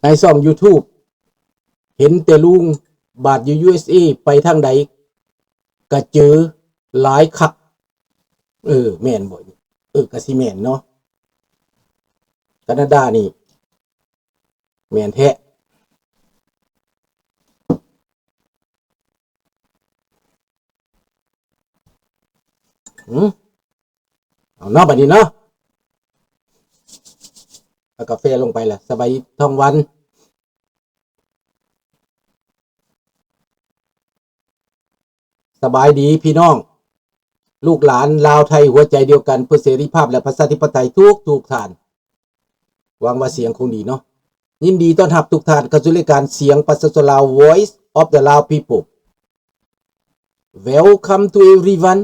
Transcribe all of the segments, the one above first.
ในช่อง YouTube เห็นแต่ลุงบาทอยู่ USA ไปทางใดก็เจอหลายคักแม่นบ่ก็สิแม่นเนาะแคนาดานี่แม่นแท้เอาเนาะบัดนี้เนาะเอากาแฟลงไปล่ะสบายทองวันสบายดีพี่น้องลูกหลานลาวไทยหัวใจเดียวกันเพื่อเสรีภาพและประชาธิปไตยทุกท่านหวังว่าเสียงคงดีเนาะยินดีต้อนรับทุกท่านเข้าสู่รายการเสียงประชาชนลาว Voice of the Lao People Welcome to everyone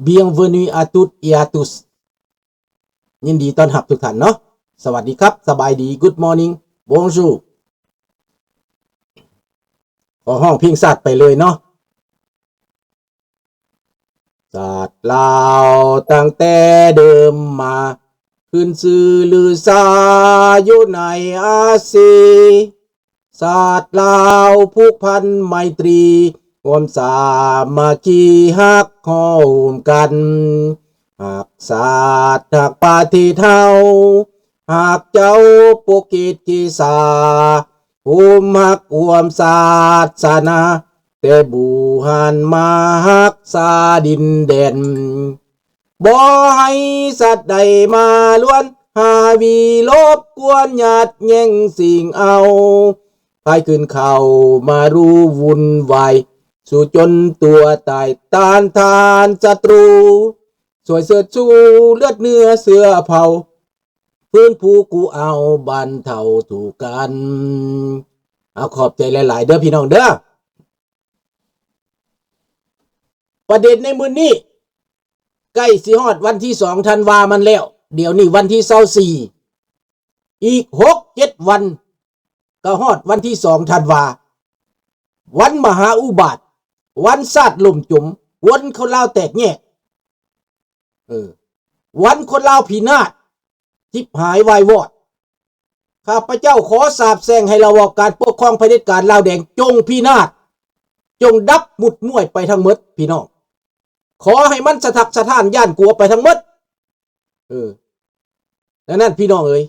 Bienvenue à toutes et à tous ยินดีต้อนรับทุกท่านเนาะสวัสดีครับสบายดี Good morning Bonjour ขอห้องเพลงศาสตร์ไปเลยเนาะศาสตร์ลาวตั้งแต่เดิมมาขึ้นชื่อลือซาอยู่ในอาซีศาสตร์ลาวผูกพันไมตรีความสามัคคีฮักโฮมกันหากศาสตร์หากปาฏิเทาหากเจ้าปุกิจกีสาภูมิฮักความศาสนาแต่บูหันมาฮักษาดินแดนบ่ให้สัตว์ใดมาล้วนหาวีลบกวนหยาดแย่งสิ่งเอาพายขึ้นเข้ามารู้วุ่นวายสู่จนตัวตายต้านทานศัตรูสวยเสือชูเลือดเนื้อเสือเผาพื้นผู้กูเอาบันเท่าถูกกันเอาขอบใจหลายๆเด้อพี่น้องเด้อประเด็นในมื้อนี้ใกล้สิฮอดวันที่2ธันวามันแล้วเดี๋ยวนี้วันที่24อีก 6-7 วันก็ฮอดวันที่2ธันวาวันมหาอุบาทวันชาติล่มจมวันคนลาวแตกแยกวันคนลาวพินาศทิพหายวายวอดข้าพเจ้าขอสาบแช่งให้ระบอบการปกครองเผด็จการลาวแดงจงพินาศจงดับหมุดม่วยไปทั้งหมดพี่น้องขอให้มันสะทักสะท้านย่านกลัวไปทั้งหมดดังนั้นพี่น้องเอ๋ย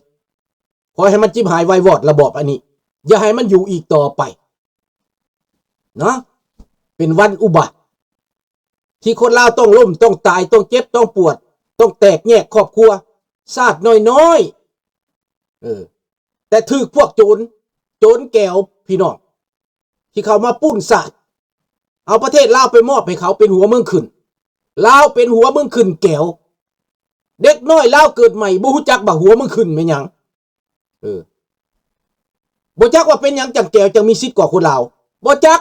ขอให้มันจิ้มหายวายวอดระบอบอันนี้อย่าให้มันอยู่อีกต่อไปเนาะเป็นวันอุบัติที่คนลาวต้องล้มต้องตายต้องเจ็บต้องปวดต้องแตกแยกครอบครัวชาติน้อยแต่ถือพวกโจรแก้วพี่น้องที่เขามาปุ้นศาสตร์เอาประเทศลาวไปมอบให้เขาเป็นหัวเมืองขึ้นลาวเป็นหัวเมืองขึ้นแก้วเด็กน้อยลาวเกิดใหม่บ่ฮู้จักบักหัวเมืองขึ้นแม่นหยังบ่จักว่าเป็นหยังจังแก้วจังมีสิทธิ์กว่าคนลาวบ่จัก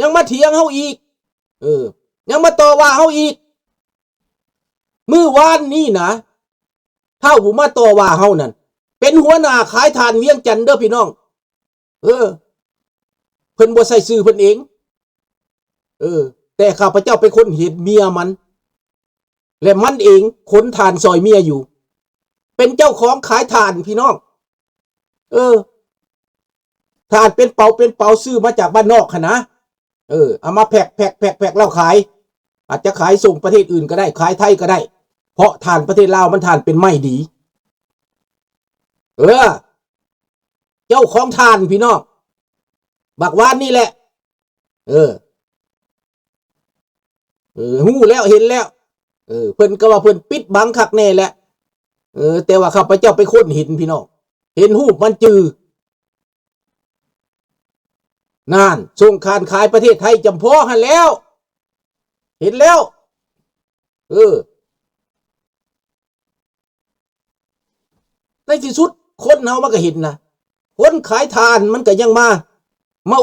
ยังมาเถียงเฮาอีกยังมาต่อว่าเฮาอีกมื้อวานนี้นะเท่าผู้มาต่อว่าเฮานั่นเป็นหัวหน้าขายทานเวียงจันทน์เด้อพี่น้องเพิ่นบ่ใส่ชื่อเพิ่นเองแต่ข้าพเจ้าเป็นคนเห็นเมียมันและมันเองขนทานซอยเมียอยู่เป็นเจ้าของขายทานพี่น้องทานเป็นเป๋าซื้อมาจากบ้านนอกค่ะนะเอามาแพ็คแล้วขายอาจจะขายส่งประเทศอื่นก็ได้ขายไทยก็ได้เพราะทานประเทศลาวมันทานเป็นไม่ดีเจ้าของทานพี่น้องบักวานนี่แหละหู้แล้วเห็นแล้วเพิ่นก็ว่าเพิ่นปิดบังคักแน่แหละแต่ว่าข้าพเจ้าไปค้นเห็นพี่น้องเห็นรูปมันจือนานส่งคานขายประเทศไทยจำเพาะหันแล้วเห็นแล้วในที่สุดคนเฮามันก็เห็นนะคนขายทานมันก็ยังมา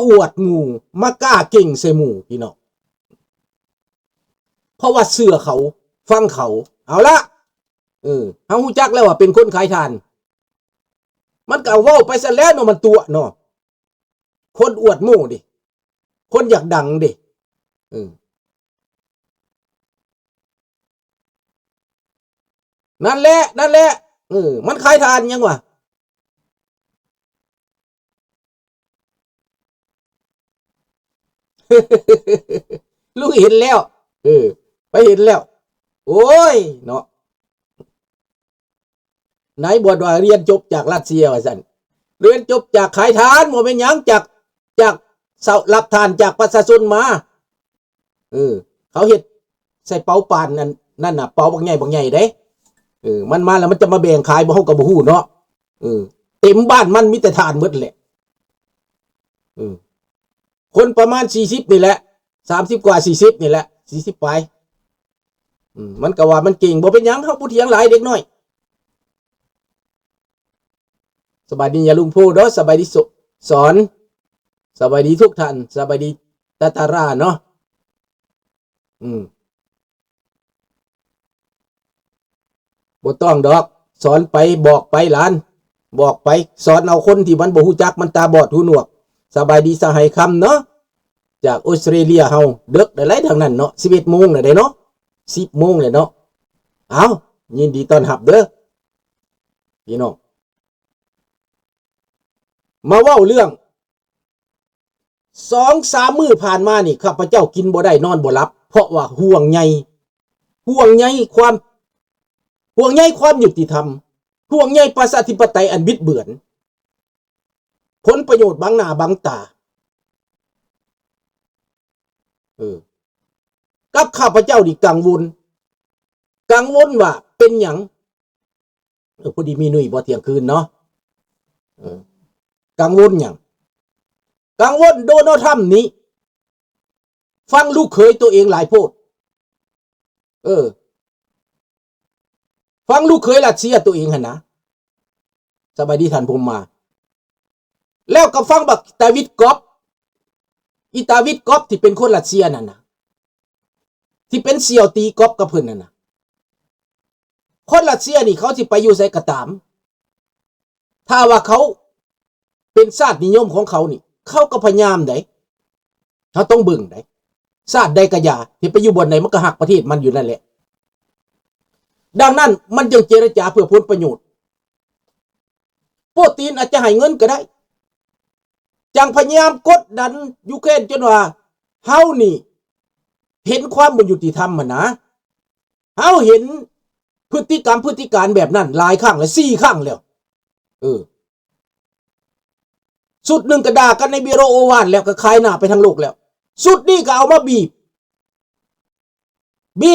อวดหมู่มากล้าเก่งใส่หมู่พี่น้องเพราะว่าเสื้อเขาฟังเขาเอาละเฮาฮู้จักแล้วว่าเป็นคนขายทานมันก็เว้าไปซะแล้วเนาะมันตัวเนาะคนอวดหมู่ดิคนอยากดังดินั่นแหละมันขายทานยังวะ ลูกเห็นแล้วไปเห็นแล้วโอ้ยเนาะไหนบวชว่าเรียนจบจากรัสเซียว่าซั่นเรียนจบจากขายทานบ่เป็นหยังจากเสารับทานจากประชาชนมาเขาเฮ็ดใส่เป๋าปานนั่นน่ะเป๋าบักใหญ่เด้มันมาแล้วมันจะมาแบ่งขายบ่เฮาก็บ่ฮู้เนาะเต็มบ้านมันมีแต่ทานหมดแหละคนประมาณ40นี่แหละ30กว่า40นี่แหละ40ปลายมันก็ว่ามันเก่งบ่เป็นหยังเฮาผู้เถียงหลายเด็กน้อยสบายดีอย่าลุงพูดเนาะสบายดีสอนสบายดีทุกท่านสบายดีตาตาราเนาะบ่ต้องดอกสอนไปบอกไปหลานบอกไปสอนเอาคนที่มันบ่ฮู้จักมันตาบอดหูหนวกสบายดีสหายคำเนาะจากออสเตรเลียเฮาเด็กได้หลายทางนั้นเนาะ11 โมงน่ะได้เนาะ10 โมงเลยเนาะเอายินดีต้อนรับเด้อพี่น้องมาเว้าเรื่อง2-3 มื้อผ่านมานี่ข้าพเจ้ากินบ่ได้นอนบ่หลับเพราะว่าห่วงใยความยุติธรรมห่วงใยประชาธิปไตยอันบิดเบือนผลประโยชน์บังหน้าบังตากับข้าพเจ้านี่กังวลว่าเป็นหยังพอดีมีหนุ่ยบ่เที่ยงคืนเนาะกังวลหยังกังวลโดนัลด์ทรัมป์นี้ฟังลูกเขยตัวเองหลายโพดฟังลูกเขยรัสเซียตัวเองหั่นนะสบายดีท่านผมมาแล้วก็ฟังบักดาวิดก๊อปที่เป็นคนรัสเซียนั่นนะที่เป็นเสี่ยวตีก๊อปกับเพิ่นนั่นนะคนรัสเซียนี่เขาสิไปอยู่ไสก็ตามถ้าว่าเขาเป็นชาตินิยมของเขานี่เขาก็พยายามได้เขาต้องเบิ่งได้ชาติใดก็อย่าที่ไปอยู่บนไหนมันก็หักประเทศมันอยู่นั่นแหละดังนั้นมันจึงเจรจาเพื่อผลประโยชน์ปูตินอาจจะให้เงินก็ได้จังพยายามกดดันยูเครนจนว่าเฮานี่เห็นความบ่ยุติธรรมมันนะเฮาเห็นพฤติการแบบนั้นหลายครั้งแล้ว4 ครั้งแล้วสุดหนึ่งก็ด่ากันในบิโรโอวานแล้วก็ขายหน้าไปทั้งโลกแล้วสุดนี้ก็เอามาบี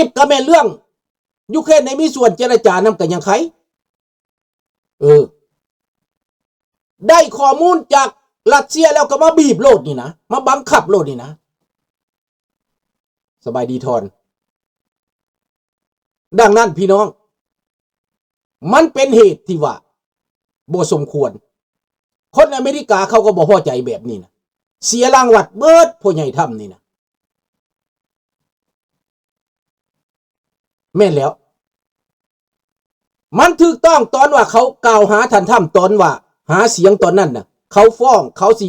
บก็แม่นเรื่องยูเครนในมีส่วนเจรจานำกันยังไงได้ข้อมูลจากรัสเซียแล้วก็มาบีบโลดนี่นะมาบังคับโลดนี่นะสบายดีทอนดังนั้นพี่น้องมันเป็นเหตุที่ว่าบ่สมควรคนอเมริกาเขาก็บ่พอใจแบบนี้นะเสียรางวัลเบิดพ่อใหญ่ทำนี่นะแม่นแล้วมันถูกต้องตอนว่าเขากล่าวหาท่านทำตอนว่าหาเสียงตอนนั้นน่ะเขาฟ้องเขาสิ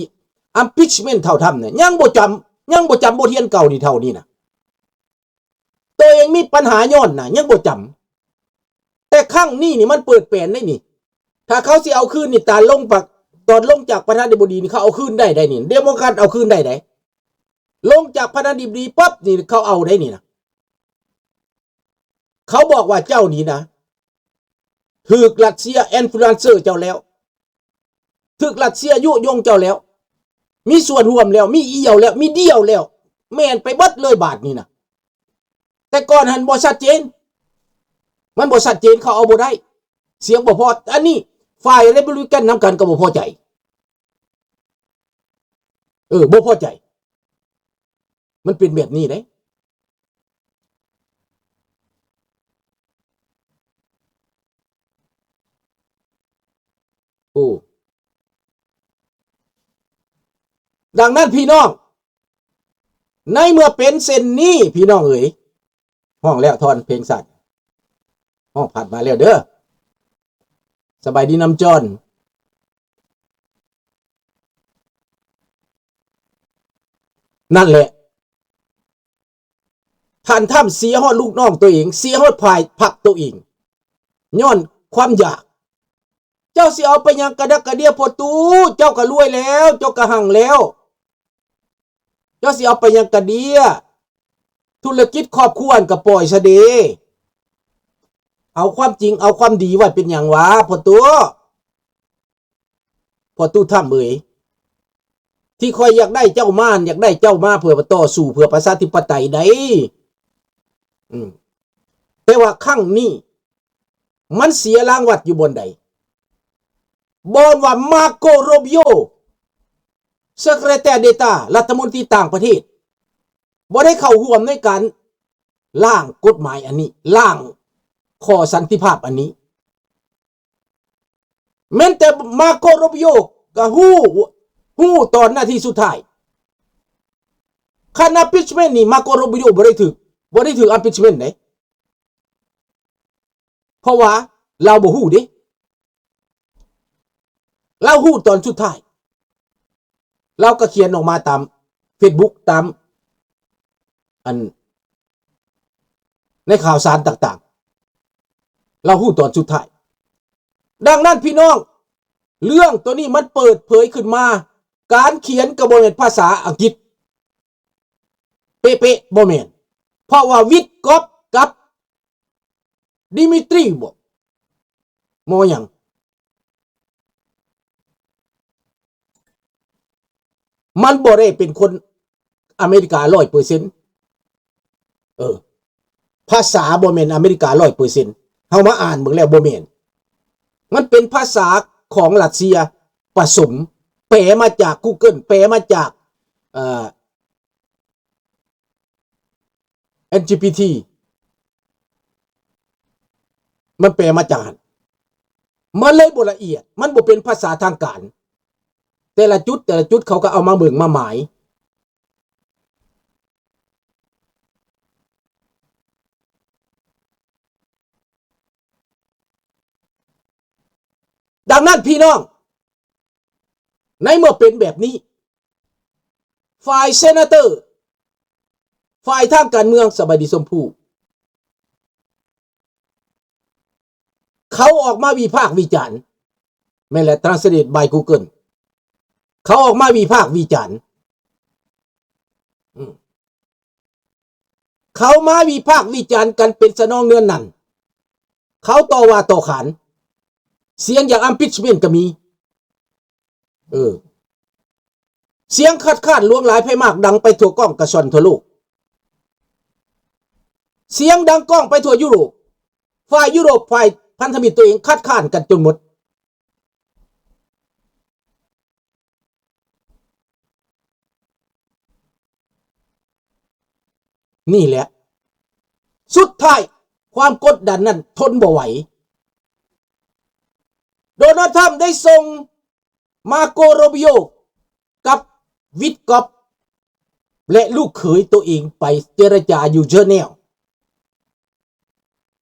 impeachment เท่าทำเนี่ยยังบ่จำบทเรียนเก่านี่เท่านี้นะตัวเองมีปัญหาย้อนน่ะยังบ่จำแต่ครั้งนี้นี่มันเปิดแปลนได้นี่ถ้าเขาสิเอาคืนนี่ตอนลงจากประธานาธิบดีนี่เขาเอาคืนได้นี่เดโมแครตเอาคืนได้ลงจากประธานาธิบดีปั๊บนี่เขาเอาได้นี่นะเขาบอกว่าเจ้านี้นะถูกรัสเซียอินฟลูเอนเซอร์เจ้าแล้วถูกรัสเซียยุยงเจ้าแล้วมีส่วนร่วมแล้วมีเอี่ยวแล้วมีเดี่ยวแล้วแม่นไปเบิดเลยบาทนี่นะแต่ก่อนหันบ่ชัดเจนมันบ่ชัดเจนเขาเอาบ่ได้เสียงบ่พออันนี้ฝ่ายเรพับลิกันนำกันก็บ่พอใจบ่พอใจมันเป็นแบบนี้เด้ดังนั้นพี่น้องในเมื่อเป็นเส้นนี้พี่น้องเอ๋ยห้องแล้วทอนเพลงสัตว์ห้องผ่านมาแล้วเด้อสบายดีน้ำจอนนั่นแหละท่านทำเสียฮอดลูกน้องตัวเองเสียฮอดภายพักตัวเองย้อนความอยากเจ้าสิเอาไปยังกระดักกระเดียพอตูเจ้าก็รวยแล้วเจ้าก็หั่งแล้ว เจ้าสิเอาไปยังกระเดียธุรกิจครอบครัวกับปล่อยซะเดเอาความจริงเอาความดีไว้เป็นอย่างวะพอตู้ทำเอ๋ยที่คอยอยากได้เจ้าม่านอยากได้เจ้ามาเพื่อต่อสู้เพื่อประชาธิปไตยได้แต่ว่าครั้งนี้มันเสียรางวัดอยู่บนใดบอนว่ามาโกโรบิโอเซกเรเตอร์เดตารัฐมนตรีต่างประเทศบ่ได้เข้าร่วมในการร่างกฎหมายอันนี้ร่างข้อสันติภาพอันนี้แม้แต่มาโกโรบิโอก็ฮู้ตอนหน้าที่สุดท้ายคณะพิชเมนนี่มาโกโรบิโอบ่ได้ถืออัมพิชเมนต์ไหนเพราะว่าเราบ่ฮู้ดิเราฮู้ตอนสุดท้ายเราก็เขียนออกมาตาม Facebook ตามในข่าวสารต่างๆเราฮู้ตอนสุดท้ายดังนั้นพี่น้องเรื่องตัวนี้มันเปิดเผยขึ้นมาการเขียนกระบวนการภาษาอังกฤษเป๊ะๆบ่แม่นเพราะว่าวิทกอบกับดิมิตรีบ่มอหยังมันบ่ได้เป็นคนอเมริกา 100% ภาษาบ่แม่นอเมริกา 100% เฮามาอ่านเบิ่งแล้วบ่แม่นมันเป็นภาษาของรัสเซียผสมแปลมาจาก Google แปลมาจากLGBT มันแปลมาจากมันเลยบ่ละเอียดมันบ่เป็นภาษาทางการแต่ละจุดเขาก็เอามาเบิ่งมาหมายดังนั้นพี่น้องในเมื่อเป็นแบบนี้ฝ่ายเซนาเตอร์ฝ่ายทางการเมืองสบายดีชมพูเขาออกมาวิพากษ์วิจารณ์แม่นแหละ translate by Google เขาออกมาวิพากษ์วิจารณ์เขามาวิพากษ์วิจารณ์กันเป็นสนองเนือนนั่นเขาต่อว่าต่อขานเสียงอย่างอัมพิชเมนก็มีเสียงคัดค้านล่วงหลายไพมากดังไปทั่วกล้องกระชอนทั่วโลกเสียงดังกล้องไปทั่วยุโรปฝ่ายยุโรปฝ่ายพันธมิตรตัวเองคัดค้านกันจนหมดนี่แหละสุดท้ายความกดดันนั้นทนบ่ไหวโดนัลด์ทรัมป์ได้ส่งมาโกโรบิโอกับวิทกอฟและลูกเขยตัวเองไปเจรจาอยู่เจนีว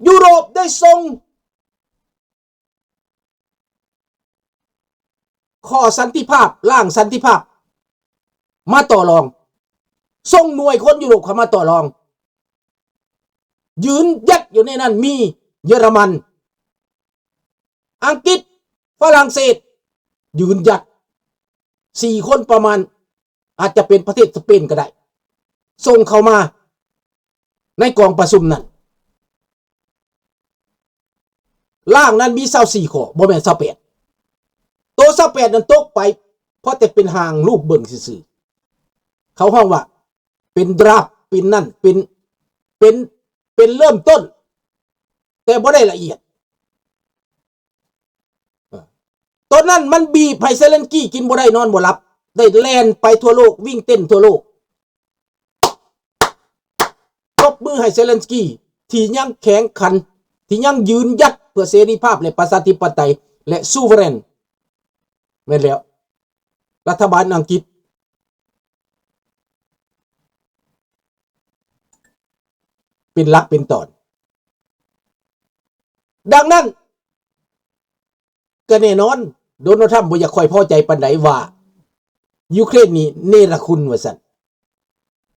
ยุโรปได้ส่งข้อสันติภาพร่างสันติภาพมาต่อรองส่งหน่วยคนยุโรปเข้ามาต่อรองยืนยัดอยู่ในนั้นมีเยอรมันอังกฤษฝรั่งเศสยืนยัด4 คนประมาณอาจจะเป็นประเทศสเปนก็ได้ส่งเข้ามาในกองประชุมนั้นร่างนั้นมี24 ข้อบ่แม่น28ตัว28นั้นตกไปเพราะแต่เป็นหางรูปเบิ่งซื่อๆเขาห้องว่าเป็นดราฟเป็นนั่นเป็นเริ่มต้นแต่บ่ได้ละเอียดตอนนั้นมันบีบให้เซเลนสกี้กินบ่ได้นอนบ่หลับได้แล่นไปทั่วโลกวิ่งเต้นทั่วโลกปรบมือให้เซเลนสกี้ที่ยังแข็งขันที่ยังยืนหยัดเพื่อเสรีภาพและประชาธิปไตยและซูเวอร์เรนแม่นแล้วรัฐบาลอังกฤษเป็นหลักเป็นตอนดังนั้นก็แน่นอนโดนัลด์ทรัมป์บ่อยากค่อยพอใจปานใดว่ายูเครนนี่เนรคุณว่าซั่น